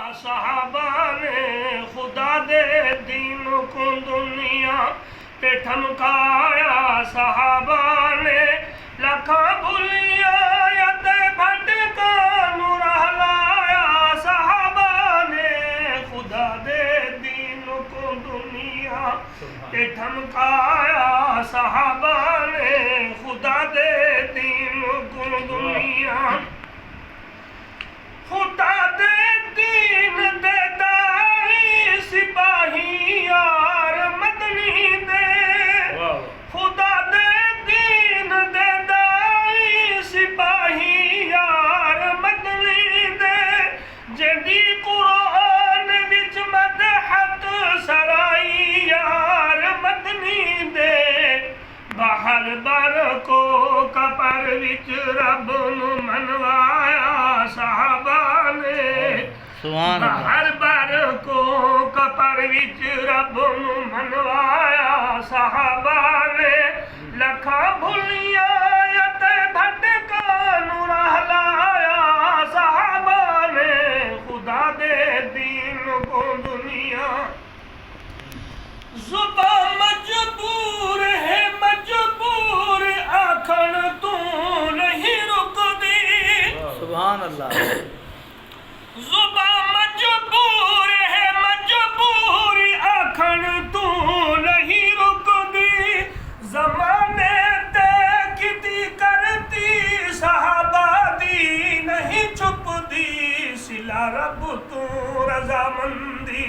सहाबा ने खुदा दे दीन को दुनिया पे ठमकाया। सहाबा ने लखा भुलिया यते भटका नूर हलाया। सहाबा ने खुदा दे दीन को दुनिया पे ठमकाया। सहाबा ने खुदा दे दीन को दुनिया खुदा दे दीन दे दाई सिपाही यार मदनी दे। खुदा दे दीन दे दाई सिपाही यार मदनी दे। जदी कुरान विच मदहत सराई यार मदनी दे। बाहर बर को कपर विच रब नू मनवाया। सहाबा ने बाहर बर को कपर विच रब नू मनवाया। सहाबा ने लखा भुलिया यते भटका नूर हलाया। सहाबा ने खुदा दे दीन को दुनिया जुबा मजबूर है मजबूर आखन तू नहीं रुकदी। सुभान अल्लाह। जुबा मजबूर है मजबूर आखन तू नहीं रुकदी। जमाने ते किती करती सहाबा दी नहीं छुपदी। सिला रब तू रजामंदी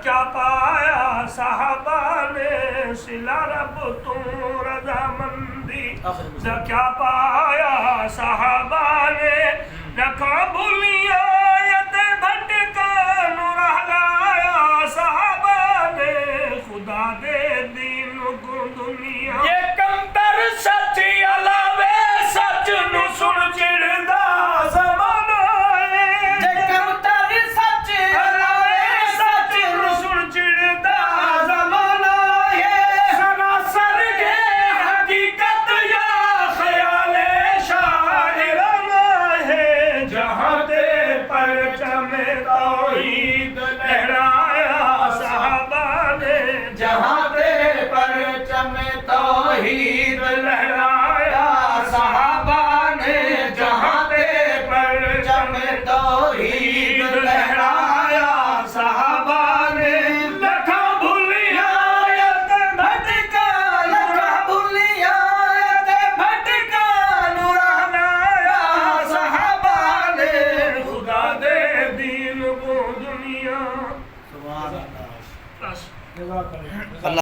क्या पाया। सहाबा ने सिला रब तू रजामंदी क्या पाया। सहाबा ने रखा भुलिया यते भटका नूर हलाया। सहाबा ने खुदा दे दीन को दुनिया ये कंतर सच अलावे सच नु सुन चिड़दा ज़माना है। ये कंतर सच अलावे सच नु सुन चिड़दा ज़माना है। सरासर के हकीकत या ख्याल शायराना है। जहाँ दे परचम तौहीद लहराया। सहाबा ने जहाँ दे परचम तौहीद लहराया। सहाबा ने जहाँ दे परचम तौहीद लहराया। सहाबा ने लखा भुलिया यते भटका लखा भुलिया यते भटका नूर हलाया। सहाबा ने खुदा दे दीन को दुनिया सुभान अल्लाह। बस। अल्लाह